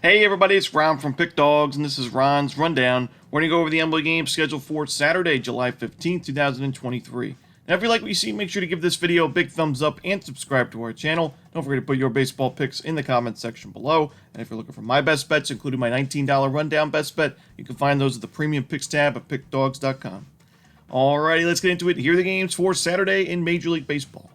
Hey everybody, it's Ron from Pick Dawgz, and this is Ron's Rundown. We're going to go over the MLB game scheduled for Saturday, July 15th, 2023. Now, if you like what you see, make sure to give this video a big thumbs up and subscribe to our channel. Don't forget to put your baseball picks in the comments section below. And if you're looking for my best bets, including my $19 rundown best bet, you can find those at the Premium Picks tab at pickdawgz.com. Alrighty, let's get into it. Here are the games for Saturday in Major League Baseball.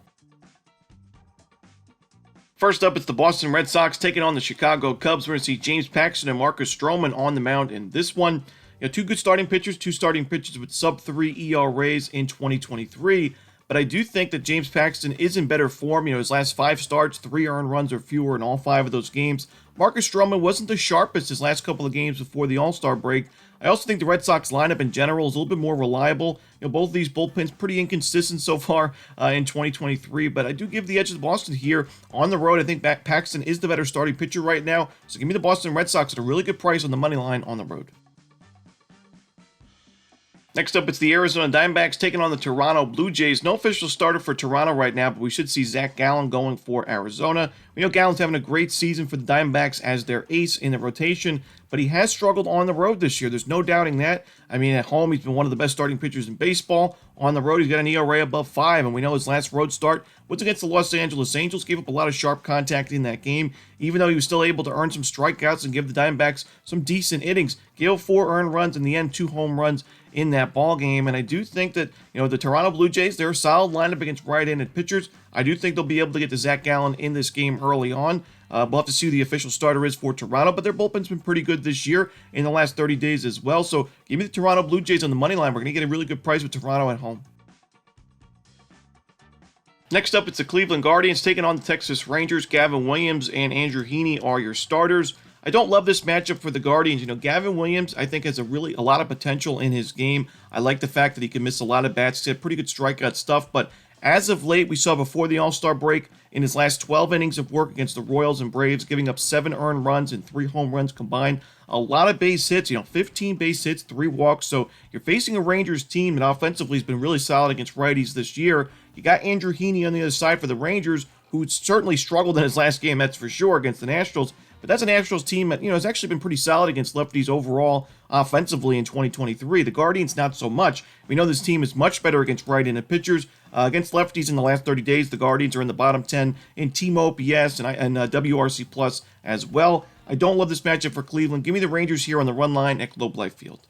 First up, it's the Boston Red Sox taking on the Chicago Cubs. We're going to see James Paxton and Marcus Stroman on the mound in this one. Two good starting pitchers, two starting pitchers with sub-3 ERAs in 2023. But I do think that James Paxton is in better form. His last 5 starts, 3 earned runs or fewer in all 5 of those games. Marcus Stroman wasn't the sharpest his last couple of games before the All-Star break. I also think the Red Sox lineup in general is a little bit more reliable. Both of these bullpens pretty inconsistent so far in 2023, but I do give the edge to Boston here on the road. I think Paxton is the better starting pitcher right now, so give me the Boston Red Sox at a really good price on the money line on the road. Next up, it's the Arizona Diamondbacks taking on the Toronto Blue Jays. No official starter for Toronto right now, but we should see Zach Gallen going for Arizona. We know Gallen's having a great season for the Diamondbacks as their ace in the rotation, but he has struggled on the road this year. There's no doubting that. At home, he's been one of the best starting pitchers in baseball. On the road, he's got an ERA above 5, and we know his last road start was against the Los Angeles Angels. Gave up a lot of sharp contact in that game, even though he was still able to earn some strikeouts and give the Diamondbacks some decent innings. Gave up 4 earned runs in the end, 2 home runs in that ball game. And I do think that, the Toronto Blue Jays, they're a solid lineup against right-handed pitchers. I do think they'll be able to get to Zach Gallen in this game early on. We'll have to see who the official starter is for Toronto, but their bullpen's been pretty good this year in the last 30 days as well. So give me the Toronto Blue Jays on the money line. We're going to get a really good price with Toronto at home. Next up, it's the Cleveland Guardians taking on the Texas Rangers. Gavin Williams and Andrew Heaney are your starters. I don't love this matchup for the Guardians. Gavin Williams, I think, has a lot of potential in his game. I like the fact that he can miss a lot of bats. He's had pretty good strikeout stuff, but as of late, we saw before the All-Star break, in his last 12 innings of work against the Royals and Braves, giving up 7 earned runs and 3 home runs combined. A lot of base hits, 15 base hits, 3 walks. So you're facing a Rangers team that offensively has been really solid against righties this year. You got Andrew Heaney on the other side for the Rangers, who certainly struggled in his last game, that's for sure, against the Nationals. But that's a Nationals team that, has actually been pretty solid against lefties overall offensively in 2023. The Guardians, not so much. We know this team is much better against right-handed pitchers. Against lefties in the last 30 days, the Guardians are in the bottom 10 in team OPS and WRC Plus as well. I don't love this matchup for Cleveland. Give me the Rangers here on the run line at Globe Life Field.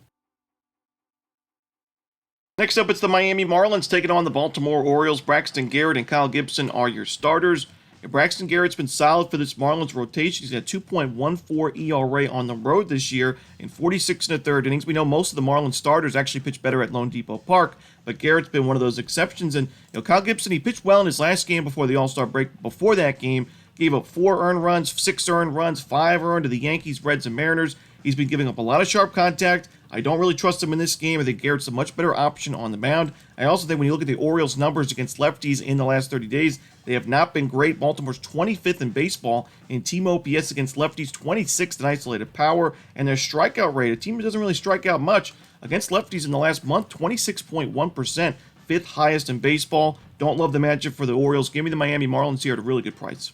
Next up, it's the Miami Marlins taking on the Baltimore Orioles. Braxton Garrett and Kyle Gibson are your starters. Braxton Garrett's been solid for this Marlins rotation. He's got 2.14 ERA on the road this year in 46 1/3 innings. We know most of the Marlins starters actually pitch better at Lone Depot Park, but Garrett's been one of those exceptions. And Kyle Gibson, he pitched well in his last game before the All-Star break. Before that game, gave up 4 earned runs, 6 earned runs, 5 earned to the Yankees, Reds, and Mariners. He's been giving up a lot of sharp contact. I don't really trust him in this game. I think Garrett's a much better option on the mound. I also think when you look at the Orioles' numbers against lefties in the last 30 days, they have not been great. Baltimore's 25th in baseball in team OPS against lefties, 26th in isolated power, and their strikeout rate, a team that doesn't really strike out much against lefties in the last month, 26.1%, 5th highest in baseball. Don't love the matchup for the Orioles. Give me the Miami Marlins here at a really good price.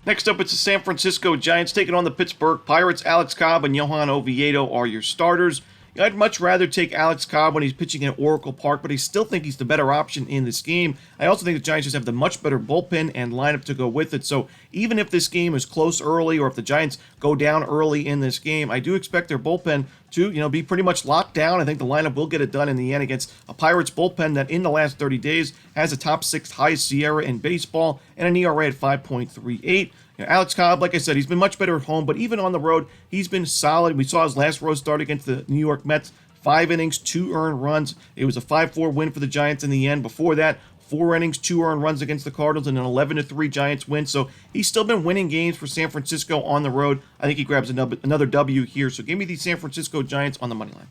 Next up, it's the San Francisco Giants taking on the Pittsburgh Pirates. Alex Cobb and Johan Oviedo are your starters. I'd much rather take Alex Cobb when he's pitching at Oracle Park, but I still think he's the better option in this game. I also think the Giants just have the much better bullpen and lineup to go with it. So even if this game is close early, or if the Giants go down early in this game, I do expect their bullpen to, be pretty much locked down. I think the lineup will get it done in the end against a Pirates bullpen that in the last 30 days has a top 6 highest SIERA in baseball and an ERA at 5.38. Alex Cobb, like I said, he's been much better at home, but even on the road, he's been solid. We saw his last road start against the New York Mets, 5 innings, 2 earned runs. It was a 5-4 win for the Giants in the end. Before that, 4 innings, 2 earned runs against the Cardinals, and an 11-3 Giants win. So he's still been winning games for San Francisco on the road. I think he grabs another W here. So give me the San Francisco Giants on the money line.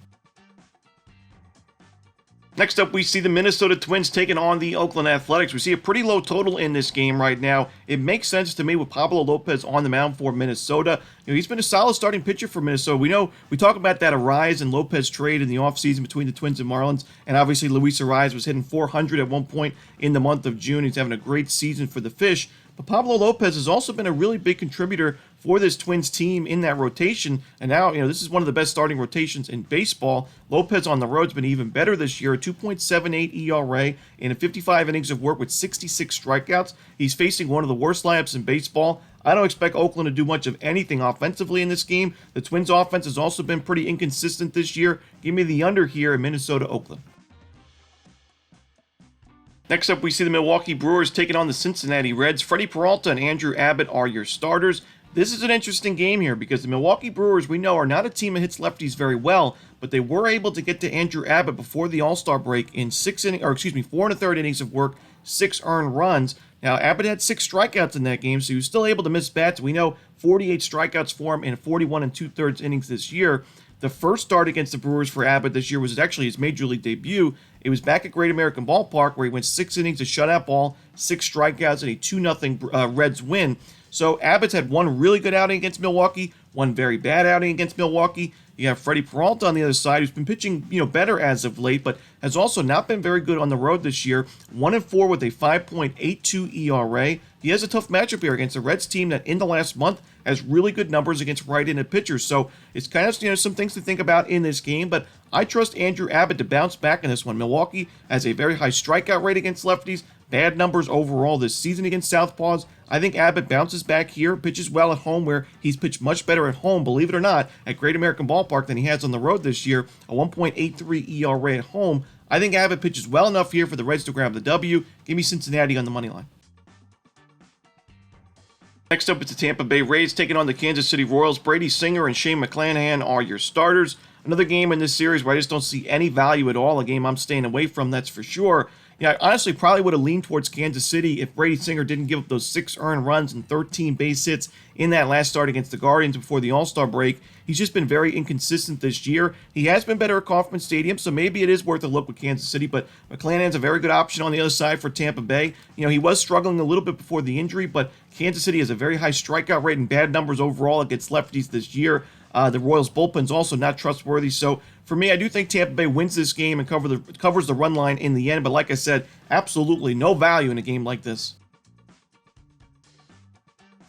Next up, we see the Minnesota Twins taking on the Oakland Athletics. We see a pretty low total in this game right now. It makes sense to me with Pablo Lopez on the mound for Minnesota. He's been a solid starting pitcher for Minnesota. We talk about that Arise and Lopez trade in the offseason between the Twins and Marlins, and obviously Luis Arise was hitting .400 at one point in the month of June. He's having a great season for the Fish. But Pablo Lopez has also been a really big contributor for this Twins team in that rotation. And now, this is one of the best starting rotations in baseball. Lopez on the road's been even better this year, a 2.78 ERA in 55 innings of work with 66 strikeouts. He's facing one of the worst lineups in baseball. I don't expect Oakland to do much of anything offensively in this game. The Twins' offense has also been pretty inconsistent this year. Give me the under here in Minnesota-Oakland. Next up, we see the Milwaukee Brewers taking on the Cincinnati Reds. Freddie Peralta and Andrew Abbott are your starters. This is an interesting game here because the Milwaukee Brewers, we know, are not a team that hits lefties very well, but they were able to get to Andrew Abbott before the All-Star break in 4 1/3 innings of work, 6 earned runs. Now, Abbott had 6 strikeouts in that game, so he was still able to miss bats. We know 48 strikeouts for him in 41 2/3 innings this year. The first start against the Brewers for Abbott this year was actually his Major League debut. It was back at Great American Ballpark where he went 6 innings, a shutout ball, 6 strikeouts, and a 2-0 Reds win. So Abbott's had one really good outing against Milwaukee, one very bad outing against Milwaukee. You have Freddie Peralta on the other side, who's been pitching, better as of late, but has also not been very good on the road this year. 1-4 with a 5.82 ERA. He has a tough matchup here against a Reds team that in the last month has really good numbers against right-handed pitchers. So it's kind of, some things to think about in this game, but I trust Andrew Abbott to bounce back in this one. Milwaukee has a very high strikeout rate against lefties, bad numbers overall this season against southpaws. I think Abbott bounces back here, pitches well at home where he's pitched much better at home, believe it or not, at Great American Ballpark than he has on the road this year, a 1.83 ERA at home. I think Abbott pitches well enough here for the Reds to grab the W. Give me Cincinnati on the money line. Next up, it's the Tampa Bay Rays taking on the Kansas City Royals. Brady Singer and Shane McClanahan are your starters. Another game in this series where I just don't see any value at all. A game I'm staying away from, that's for sure. I honestly probably would have leaned towards Kansas City if Brady Singer didn't give up those 6 earned runs and 13 base hits in that last start against the Guardians before the All-Star break. He's just been very inconsistent this year. He has been better at Kauffman Stadium, so maybe it is worth a look with Kansas City, but McClanahan's a very good option on the other side for Tampa Bay. He was struggling a little bit before the injury, but Kansas City has a very high strikeout rate and bad numbers overall against lefties this year. The Royals' bullpen's also not trustworthy, so for me, I do think Tampa Bay wins this game and covers the run line in the end, but like I said, absolutely no value in a game like this.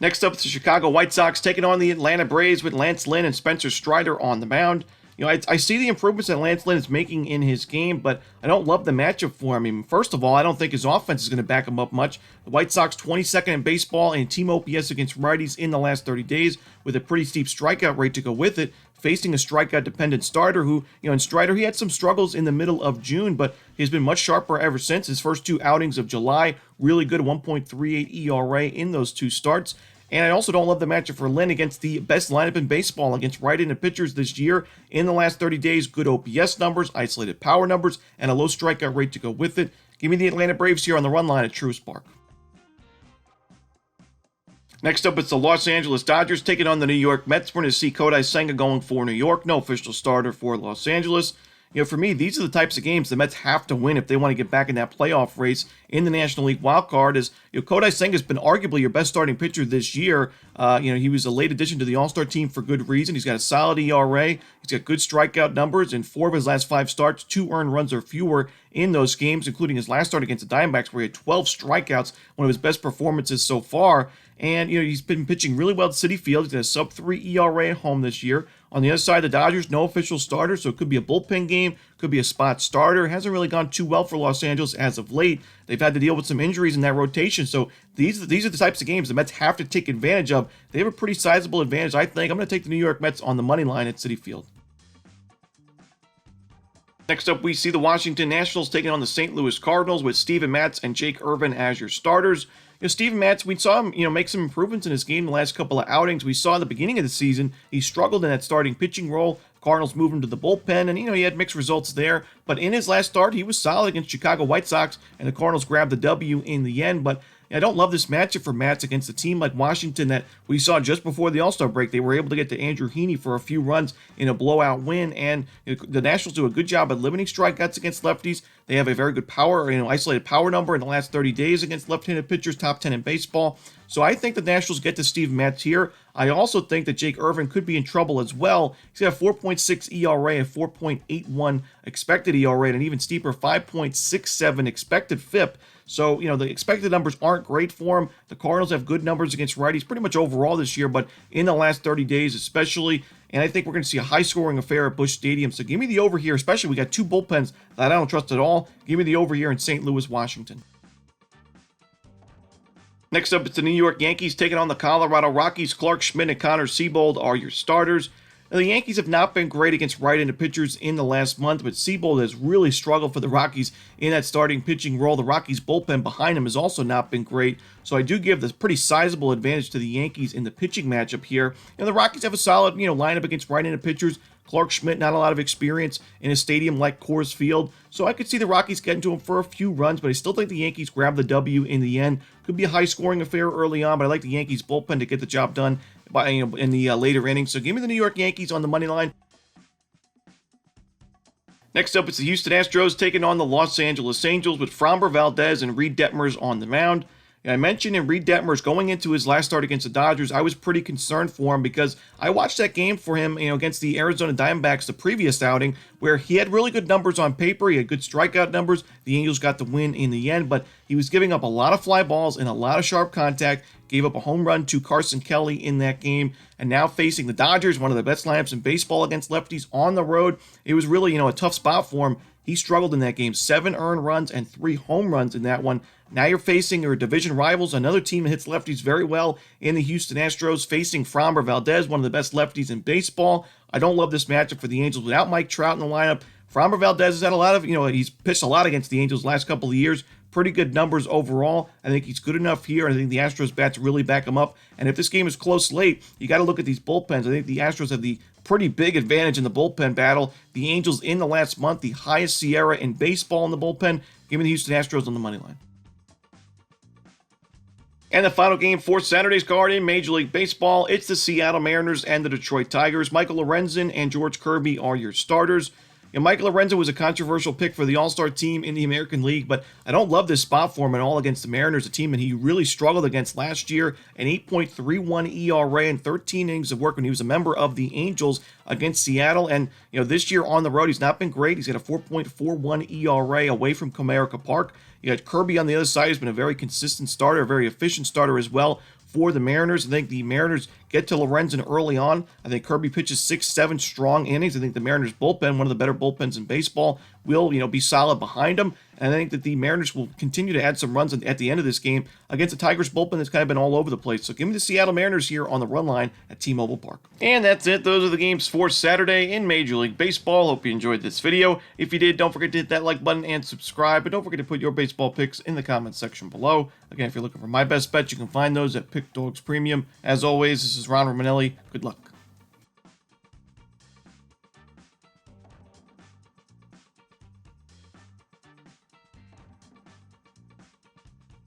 Next up, it's the Chicago White Sox taking on the Atlanta Braves with Lance Lynn and Spencer Strider on the mound. I see the improvements that Lance Lynn is making in his game, but I don't love the matchup for him. First of all, I don't think his offense is going to back him up much. The White Sox 22nd in baseball and team OPS against righties in the last 30 days with a pretty steep strikeout rate to go with it, facing a strikeout-dependent starter who, in Strider, he had some struggles in the middle of June, but he's been much sharper ever since. His first 2 outings of July, really good 1.38 ERA in those 2 starts. And I also don't love the matchup for Lynn against the best lineup in baseball against right-handed pitchers this year. In the last 30 days, good OPS numbers, isolated power numbers, and a low strikeout rate to go with it. Give me the Atlanta Braves here on the run line at Truist Park. Next up, it's the Los Angeles Dodgers taking on the New York Mets. We're going to see Kodai Senga going for New York. No official starter for Los Angeles. For me, these are the types of games the Mets have to win if they want to get back in that playoff race in the National League wildcard. As Kodai Senga has been arguably your best starting pitcher this year. He was a late addition to the All-Star team for good reason. He's got a solid ERA. He's got good strikeout numbers. In 4 of his last 5 starts, 2 earned runs or fewer in those games, including his last start against the Diamondbacks where he had 12 strikeouts, one of his best performances so far. And, he's been pitching really well at Citi Field. He's got a sub-3 ERA at home this year. On the other side, the Dodgers, no official starter, so it could be a bullpen game, could be a spot starter. It hasn't really gone too well for Los Angeles as of late. They've had to deal with some injuries in that rotation, so these are the types of games the Mets have to take advantage of. They have a pretty sizable advantage, I think. I'm going to take the New York Mets on the money line at Citi Field. Next up, we see the Washington Nationals taking on the St. Louis Cardinals with Steven Matz and Jake Irvin as your starters. Steven Matz, we saw him, make some improvements in his game the last couple of outings. We saw at the beginning of the season, he struggled in that starting pitching role. Cardinals moved him to the bullpen, and, he had mixed results there. But in his last start, he was solid against Chicago White Sox, and the Cardinals grabbed the W in the end. But I don't love this matchup for Matz against a team like Washington that we saw just before the All-Star break. They were able to get to Andrew Heaney for a few runs in a blowout win, and the Nationals do a good job at limiting strikeouts against lefties. They have a very good isolated power number in the last 30 days against left-handed pitchers, top 10 in baseball. So I think the Nationals get to Steven Matz here. I also think that Jake Irvin could be in trouble as well. He's got a 4.6 ERA, a 4.81 expected ERA, and an even steeper 5.67 expected FIP. So, the expected numbers aren't great for him. The Cardinals have good numbers against righties pretty much overall this year, but in the last 30 days especially. And I think we're going to see a high-scoring affair at Busch Stadium. So give me the over here, especially we got two bullpens that I don't trust at all. Give me the over here in St. Louis, Washington. Next up, it's the New York Yankees taking on the Colorado Rockies. Clark Schmidt and Connor Seabold are your starters. Now, the Yankees have not been great against right-handed pitchers in the last month, but Seabold has really struggled for the Rockies in that starting pitching role. The Rockies' bullpen behind him has also not been great, so I do give this pretty sizable advantage to the Yankees in the pitching matchup here. And the Rockies have a solid, lineup against right-handed pitchers. Clark Schmidt, not a lot of experience in a stadium like Coors Field, so I could see the Rockies getting to him for a few runs, but I still think the Yankees grab the W in the end. Could be a high-scoring affair early on, but I like the Yankees bullpen to get the job done by in the later innings. So give me the New York Yankees on the money line. Next up, it's the Houston Astros taking on the Los Angeles Angels with Framber Valdez and Reed Detmers on the mound. And I mentioned in Reed Detmers going into his last start against the Dodgers, I was pretty concerned for him because I watched that game for him, against the Arizona Diamondbacks the previous outing, where he had really good numbers on paper. He had good strikeout numbers. The Angels got the win in the end, but he was giving up a lot of fly balls and a lot of sharp contact. Gave up a home run to Carson Kelly in that game, and now facing the Dodgers, one of the best lineups in baseball against lefties on the road. It was really, a tough spot for him. He struggled in that game. 7 earned runs and 3 home runs in that one. Now you're facing your division rivals, another team that hits lefties very well in the Houston Astros, facing Framber Valdez, one of the best lefties in baseball. I don't love this matchup for the Angels without Mike Trout in the lineup. Framber Valdez has had a lot of, he's pitched a lot against the Angels last couple of years. Pretty good numbers overall. I think he's good enough here. I think the Astros bats really back him up. And if this game is close late, you got to look at these bullpens. I think the Astros have the pretty big advantage in the bullpen battle. The Angels in the last month, the highest Sierra in baseball in the bullpen. Give me the Houston Astros on the money line. And the final game for Saturday's card in Major League Baseball, it's the Seattle Mariners and the Detroit Tigers. Michael Lorenzen and George Kirby are your starters. Michael Lorenzen was a controversial pick for the All-Star team in the American League, but I don't love this spot for him at all against the Mariners, a team that he really struggled against last year. An 8.31 ERA and 13 innings of work when he was a member of the Angels against Seattle. And, this year on the road, he's not been great. He's got a 4.41 ERA away from Comerica Park. You got Kirby on the other side, who's been a very consistent starter, a very efficient starter as well for the Mariners. I think the Mariners get to Lorenzen early on. I think Kirby pitches 6-7 strong innings. I think the Mariners bullpen, one of the better bullpens in baseball, will be solid behind him. And I think that the Mariners will continue to add some runs at the end of this game against the Tigers bullpen that's kind of been all over the place. So give me the Seattle Mariners here on the run line at T-Mobile Park. And that's it. Those are the games for Saturday in Major League Baseball. Hope you enjoyed this video. If you did, don't forget to hit that like button and subscribe. But don't forget to put your baseball picks in the comments section below. Again, if you're looking for my best bets, you can find those at Pick Dawgz Premium. As always, this is Ron Romanelli. Good luck.